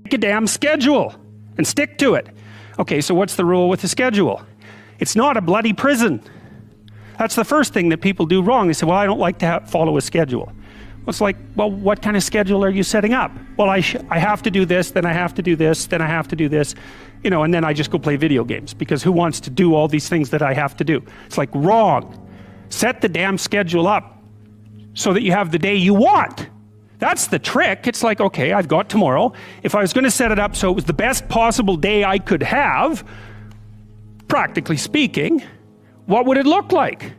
Make a damn schedule and stick to it. Okay, so what's the rule with the schedule? It's not a bloody prison. That's the first thing that people do wrong. They say, well, I don't like to follow a schedule. Well, it's like, well, what kind of schedule are you setting up? Well, I have to do this, then I have to do this, then I have to do this, you know, and then I just go play video games, because who wants to do all these things that I have to do? It's like, wrong. Set the damn schedule up so that you have the day you want. That's the trick. It's like, okay, I've got tomorrow. If I was going to set it up so it was the best possible day I could have, practically speaking, what would it look like?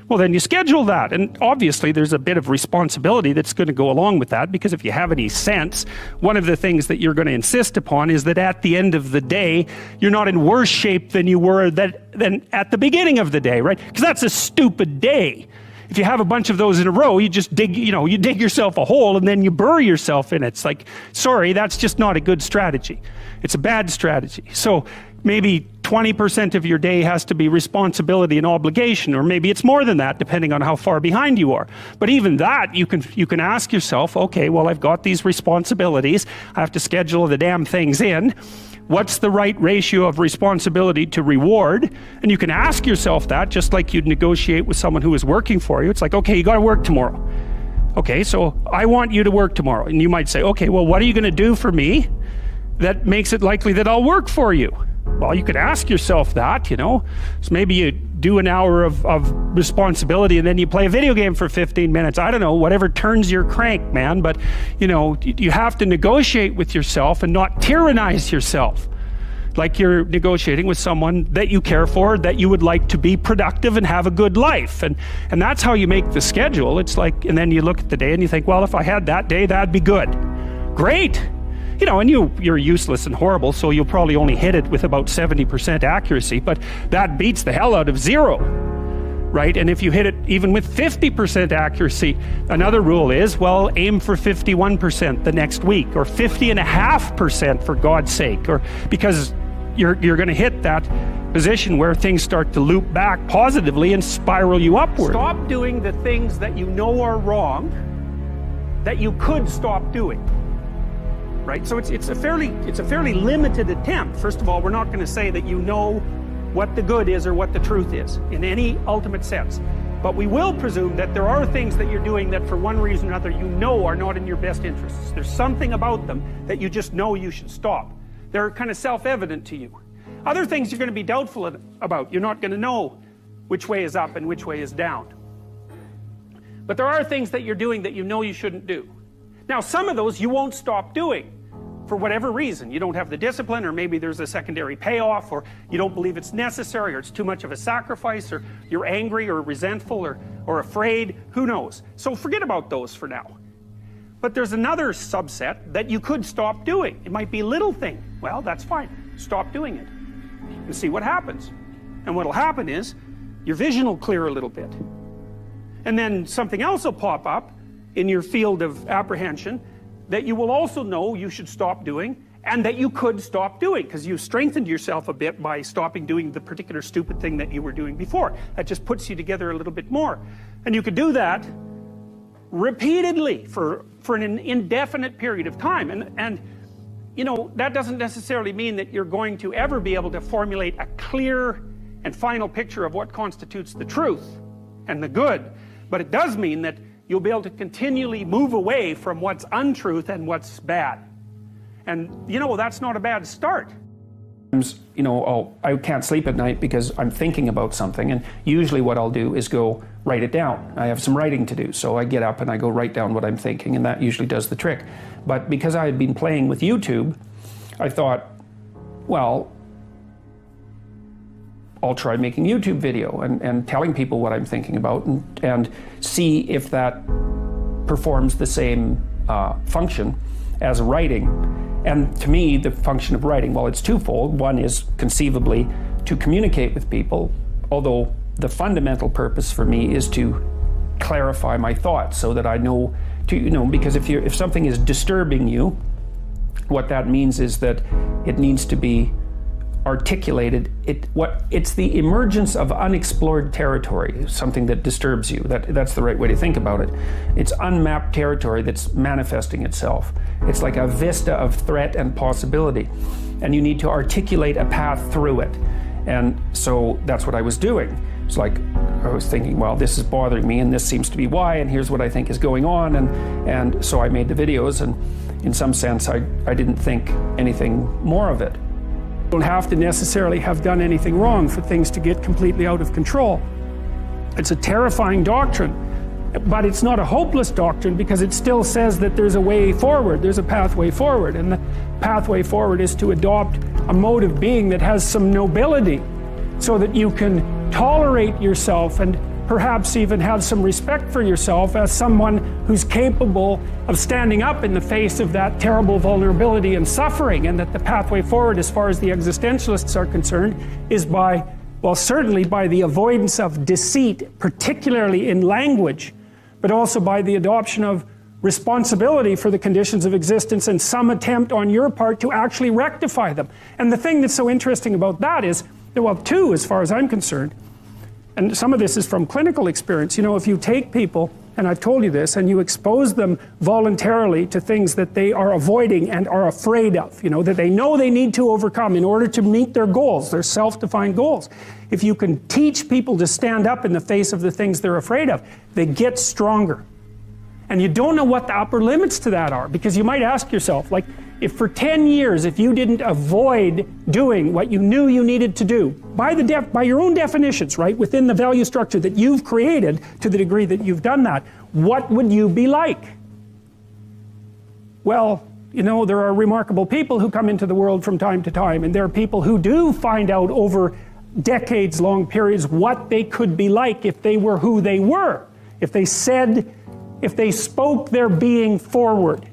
Well, then you schedule that, and obviously there's a bit of responsibility that's going to go along with that, because if you have any sense, one of the things that you're going to insist upon is that at the end of the day, you're not in worse shape than you were than at the beginning of the day, right? Because that's a stupid day. If you have a bunch of those in a row, you just dig, you know, you dig yourself a hole and then you bury yourself in it. It's like, sorry, that's just not a good strategy. It's a bad strategy. So maybe 20% of your day has to be responsibility and obligation, or maybe it's more than that, depending on how far behind you are. But even that, you can ask yourself, okay, well, I've got these responsibilities. I have to schedule the damn things in. What's the right ratio of responsibility to reward? And you can ask yourself that, just like you'd negotiate with someone who is working for you. It's like, okay, you got to work tomorrow. Okay, so I want you to work tomorrow. And you might say, okay, well, what are you going to do for me that makes it likely that I'll work for you? Well, you could ask yourself that, you know. So maybe you do an hour of responsibility and then you play a video game for 15 minutes. I don't know, whatever turns your crank, man. But, you know, you have to negotiate with yourself and not tyrannize yourself. Like you're negotiating with someone that you care for, that you would like to be productive and have a good life. And that's how you make the schedule. It's like, and then you look at the day and you think, well, if I had that day, that'd be good. Great. You know, and you're useless and horrible, so you'll probably only hit it with about 70% accuracy, but that beats the hell out of 0, right? And if you hit it even with 50% accuracy, another rule is, well, aim for 51% the next week, or 50.5% for God's sake, or because you're going to hit that position where things start to loop back positively and spiral you upward. Stop doing the things that you know are wrong that you could stop doing. Right? So it's a fairly limited attempt. First of all, we're not going to say that you know what the good is or what the truth is in any ultimate sense. But we will presume that there are things that you're doing that for one reason or another you know are not in your best interests. There's something about them that you just know you should stop. They're kind of self-evident to you. Other things you're going to be doubtful about. You're not going to know which way is up and which way is down. But there are things that you're doing that you know you shouldn't do. Now, some of those you won't stop doing. For whatever reason, you don't have the discipline, or maybe there's a secondary payoff, or you don't believe it's necessary, or it's too much of a sacrifice, or you're angry or resentful or afraid, who knows. So forget about those for now. But there's another subset that you could stop doing. It might be a little thing. Well, that's fine. Stop doing it and see what happens. And what'll happen is your vision will clear a little bit. And then something else will pop up in your field of apprehension that you will also know you should stop doing, and that you could stop doing, because you strengthened yourself a bit by stopping doing the particular stupid thing that you were doing before. That just puts you together a little bit more. And you could do that repeatedly for an indefinite period of time. And you know, that doesn't necessarily mean that you're going to ever be able to formulate a clear and final picture of what constitutes the truth and the good. But it does mean that you'll be able to continually move away from what's untruth and what's bad. And, you know, that's not a bad start. You know, I can't sleep at night because I'm thinking about something, and usually what I'll do is go write it down. I have some writing to do, so I get up and I go write down what I'm thinking, and that usually does the trick. But because I had been playing with YouTube, I thought, well, I'll try making YouTube video and telling people what I'm thinking about, and see if that performs the same function as writing. And to me, the function of writing, well, it's twofold. One is conceivably to communicate with people, although the fundamental purpose for me is to clarify my thoughts so that I know to, you know, because if something is disturbing you, what that means is that it needs to be articulated, it's the emergence of unexplored territory, something that disturbs you. That's the right way to think about it. It's unmapped territory that's manifesting itself. It's like a vista of threat and possibility, and you need to articulate a path through it. And so that's what I was doing. It's like I was thinking, well, this is bothering me, and this seems to be why, and here's what I think is going on, and so I made the videos, and in some sense I didn't think anything more of it. You don't have to necessarily have done anything wrong for things to get completely out of control. It's a terrifying doctrine, but it's not a hopeless doctrine, because it still says that there's a way forward, there's a pathway forward, and the pathway forward is to adopt a mode of being that has some nobility, so that you can tolerate yourself and perhaps even have some respect for yourself as someone who's capable of standing up in the face of that terrible vulnerability and suffering, and that the pathway forward, as far as the existentialists are concerned, is by, well, certainly by the avoidance of deceit, particularly in language, but also by the adoption of responsibility for the conditions of existence and some attempt on your part to actually rectify them. And the thing that's so interesting about that is, well, two, as far as I'm concerned, and some of this is from clinical experience, you know, if you take people, and I've told you this, and you expose them voluntarily to things that they are avoiding and are afraid of, you know, that they know they need to overcome in order to meet their goals, their self-defined goals. If you can teach people to stand up in the face of the things they're afraid of, they get stronger. And you don't know what the upper limits to that are, because you might ask yourself, like, if for 10 years, if you didn't avoid doing what you knew you needed to do, by your own definitions, right, within the value structure that you've created, to the degree that you've done that, what would you be like? Well, you know, there are remarkable people who come into the world from time to time, and there are people who do find out over decades-long periods what they could be like if they were who they were, if they spoke their being forward.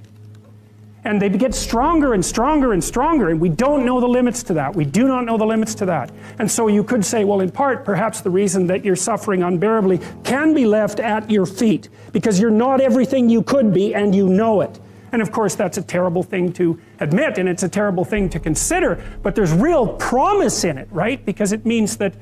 And they get stronger and stronger and stronger, and we don't know the limits to that. We do not know the limits to that. And so you could say, well, in part, perhaps the reason that you're suffering unbearably can be left at your feet, because you're not everything you could be, and you know it. And of course, that's a terrible thing to admit, and it's a terrible thing to consider, but there's real promise in it, right? Because it means that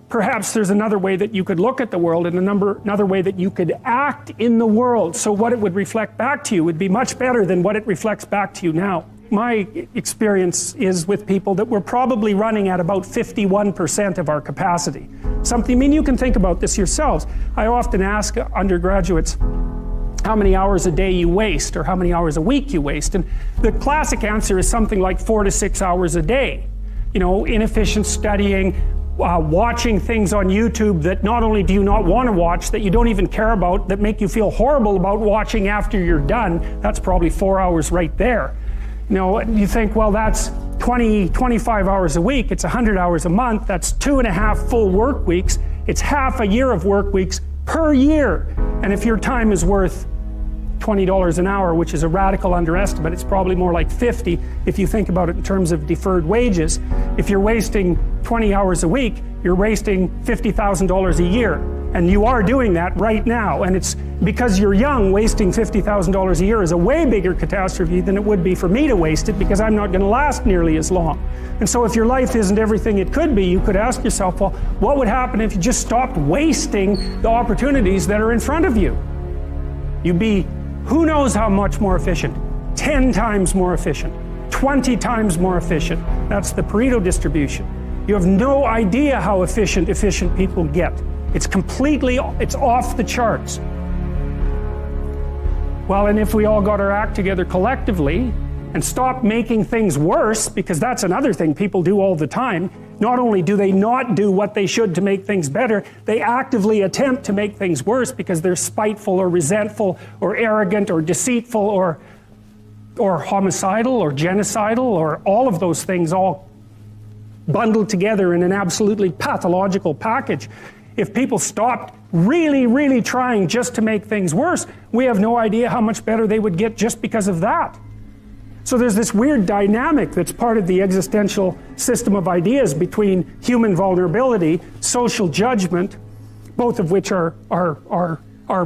perhaps there's another way that you could look at the world, and another way that you could act in the world, so what it would reflect back to you would be much better than what it reflects back to you now. My experience is with people that we're probably running at about 51% of our capacity. Something, I mean, you can think about this yourselves. I often ask undergraduates how many hours a day you waste, or how many hours a week you waste, and the classic answer is something like 4 to 6 hours a day. You know, inefficient studying, watching things on YouTube that not only do you not want to watch, that you don't even care about, that make you feel horrible about watching after you're done. That's probably 4 hours right there. You know, you think, well, that's 25 hours a week, it's 100 hours a month, that's 2.5 full work weeks, it's half a year of work weeks per year. And if your time is worth $20 an hour, which is a radical underestimate, it's probably more like 50 if you think about it in terms of deferred wages. If you're wasting 20 hours a week, you're wasting $50,000 a year. And you are doing that right now. And it's because you're young, wasting $50,000 a year is a way bigger catastrophe than it would be for me to waste it, because I'm not going to last nearly as long. And so if your life isn't everything it could be, you could ask yourself, well, what would happen if you just stopped wasting the opportunities that are in front of you? You'd be who knows how much more efficient? 10 times more efficient, 20 times more efficient. That's the Pareto distribution. You have no idea how efficient people get. It's off the charts. Well, and if we all got our act together collectively and stopped making things worse, because that's another thing people do all the time, not only do they not do what they should to make things better, they actively attempt to make things worse because they're spiteful or resentful or arrogant or deceitful or homicidal or genocidal, or all of those things all bundled together in an absolutely pathological package. If people stopped really, really trying just to make things worse, we have no idea how much better they would get just because of that. So there's this weird dynamic that's part of the existential system of ideas between human vulnerability, social judgment, both of which are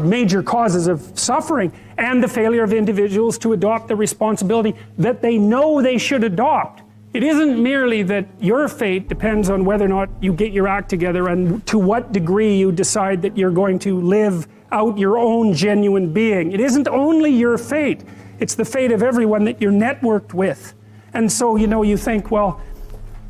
major causes of suffering, and the failure of individuals to adopt the responsibility that they know they should adopt It isn't merely that your fate depends on whether or not you get your act together and to what degree you decide that you're going to live out your own genuine being. It isn't only your fate, it's the fate of everyone that you're networked with. And so, you know, you think, well,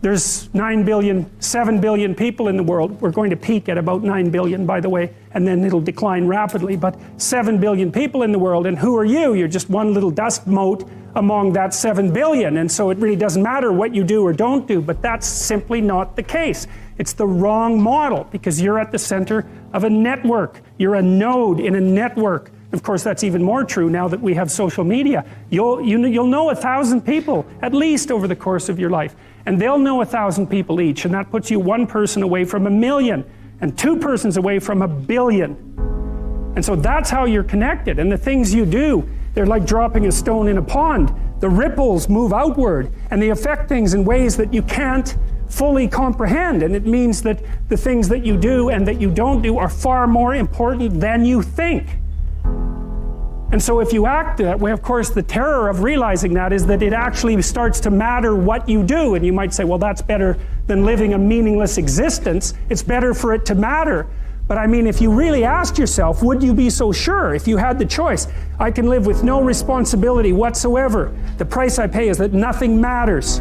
there's 9 billion, 7 billion people in the world. We're going to peak at about 9 billion, by the way, and then it'll decline rapidly, but 7 billion people in the world, and who are you? You're just one little dust mote among that 7 billion, and so it really doesn't matter what you do or don't do, but that's simply not the case. It's the wrong model, because you're at the center of a network. You're a node in a network. Of course, that's even more true now that we have social media. You'll know 1,000 people, at least over the course of your life. And they'll know 1,000 people each, and that puts you one person away from 1 million, and 2 persons away from 1 billion. And so that's how you're connected, and the things you do, they're like dropping a stone in a pond. The ripples move outward, and they affect things in ways that you can't fully comprehend, and it means that the things that you do and that you don't do are far more important than you think. And so if you act that way, of course, the terror of realizing that is that it actually starts to matter what you do. And you might say, well, that's better than living a meaningless existence. It's better for it to matter. But I mean, if you really asked yourself, would you be so sure if you had the choice? I can live with no responsibility whatsoever. The price I pay is that nothing matters.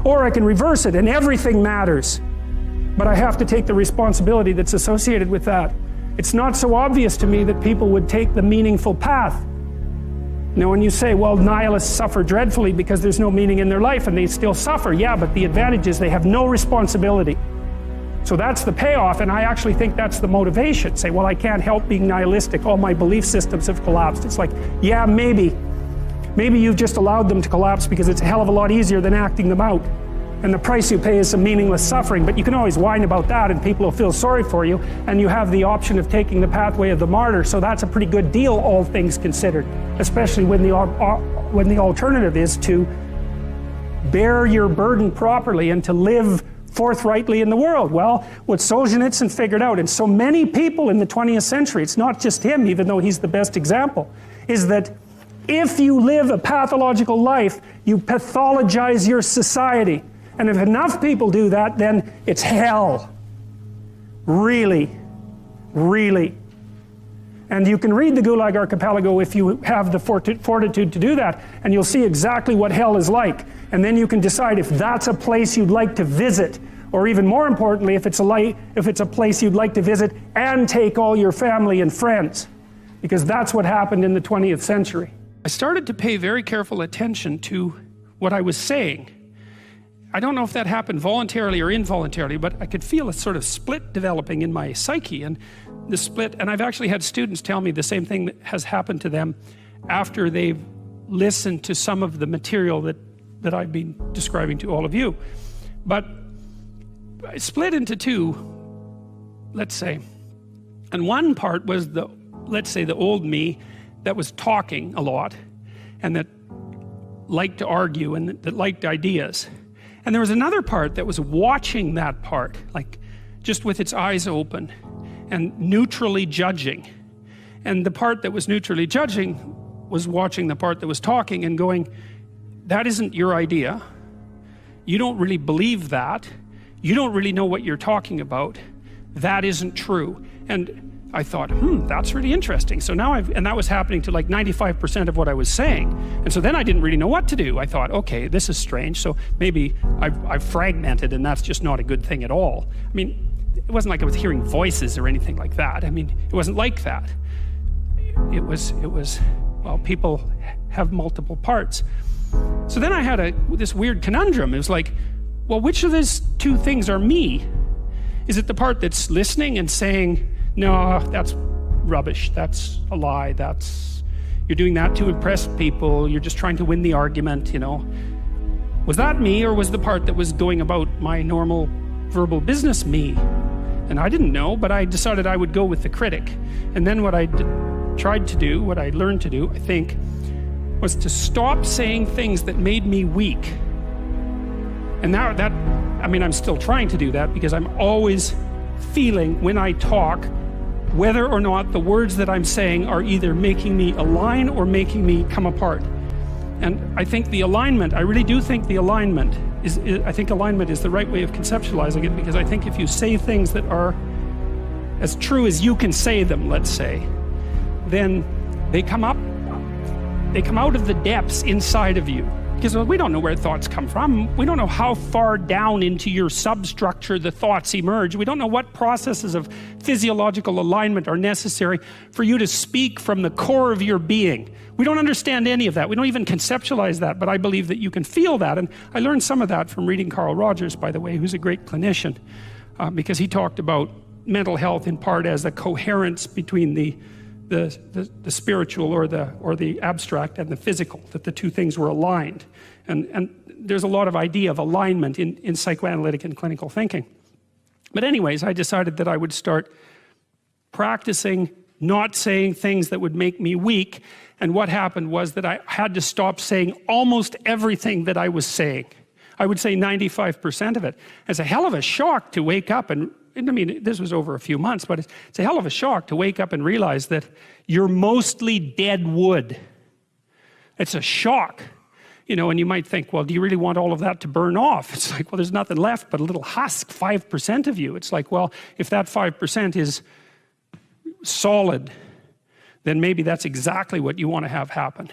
Or I can reverse it and everything matters. But I have to take the responsibility that's associated with that. It's not so obvious to me that people would take the meaningful path. You know, when you say, well, nihilists suffer dreadfully because there's no meaning in their life, and they still suffer. Yeah, but the advantage is they have no responsibility. So that's the payoff, and I actually think that's the motivation. Say, well, I can't help being nihilistic. All my belief systems have collapsed. It's like, yeah, maybe. Maybe you've just allowed them to collapse because it's a hell of a lot easier than acting them out. And the price you pay is some meaningless suffering, but you can always whine about that and people will feel sorry for you, and you have the option of taking the pathway of the martyr, so that's a pretty good deal, all things considered, especially when the alternative is to bear your burden properly and to live forthrightly in the world. Well, what Solzhenitsyn figured out, and so many people in the 20th century, it's not just him, even though he's the best example, is that if you live a pathological life, you pathologize your society. And if enough people do that, then it's hell. Really, really. And you can read the Gulag Archipelago if you have the fortitude to do that, and you'll see exactly what hell is like. And then you can decide if that's a place you'd like to visit, or even more importantly, if it's a place you'd like to visit and take all your family and friends. Because that's what happened in the 20th century. I started to pay very careful attention to what I was saying. I don't know if that happened voluntarily or involuntarily, but I could feel a sort of split developing in my psyche, and the split, and I've actually had students tell me the same thing that has happened to them after they've listened to some of the material that I've been describing to all of you. But I split into two, let's say, and one part was let's say the old me that was talking a lot and that liked to argue and that liked ideas. And there was another part that was watching that part, like just with its eyes open and neutrally judging. And the part that was neutrally judging was watching the part that was talking and going, that isn't your idea. You don't really believe that. You don't really know what you're talking about. That isn't true. And I thought, that's really interesting. So now and that was happening to like 95% of what I was saying. And so then I didn't really know what to do. I thought, okay, this is strange. So maybe I've fragmented, and that's just not a good thing at all. I mean, it wasn't like I was hearing voices or anything like that. I mean, it wasn't like that. It was, well, people have multiple parts. So then I had this weird conundrum. It was like, well, which of these two things are me? Is it the part that's listening and saying, no, that's rubbish, that's a lie, you're doing that to impress people, you're just trying to win the argument, you know? Was that me, or was the part that was going about my normal verbal business me? And I didn't know, but I decided I would go with the critic. And then what I tried to do, what I learned to do, I think, was to stop saying things that made me weak. And now I mean, I'm still trying to do that, because I'm always feeling when I talk whether or not the words that I'm saying are either making me align or making me come apart. And I think the alignment, I really do think the alignment I think alignment is the right way of conceptualizing it, because I think if you say things that are as true as you can say them, let's say, then they come out of the depths inside of you. Because we don't know where thoughts come from. We don't know how far down into your substructure the thoughts emerge. We don't know what processes of physiological alignment are necessary for you to speak from the core of your being. We don't understand any of that. We don't even conceptualize that, but I believe that you can feel that. And I learned some of that from reading Carl Rogers, by the way, who's a great clinician, because he talked about mental health in part as the coherence between the spiritual or the abstract and the physical, that the two things were aligned. And there's a lot of idea of alignment in psychoanalytic and clinical thinking. But anyways, I decided that I would start practicing not saying things that would make me weak. And what happened was that I had to stop saying almost everything that I was saying. I would say 95% of it. It's a hell of a shock to wake up and I mean, this was over a few months, but it's a hell of a shock to wake up and realize that you're mostly dead wood. It's a shock, you know, and you might think, well, do you really want all of that to burn off? It's like, well, there's nothing left but a little husk, 5% of you. It's like, well, if that 5% is solid, then maybe that's exactly what you want to have happen.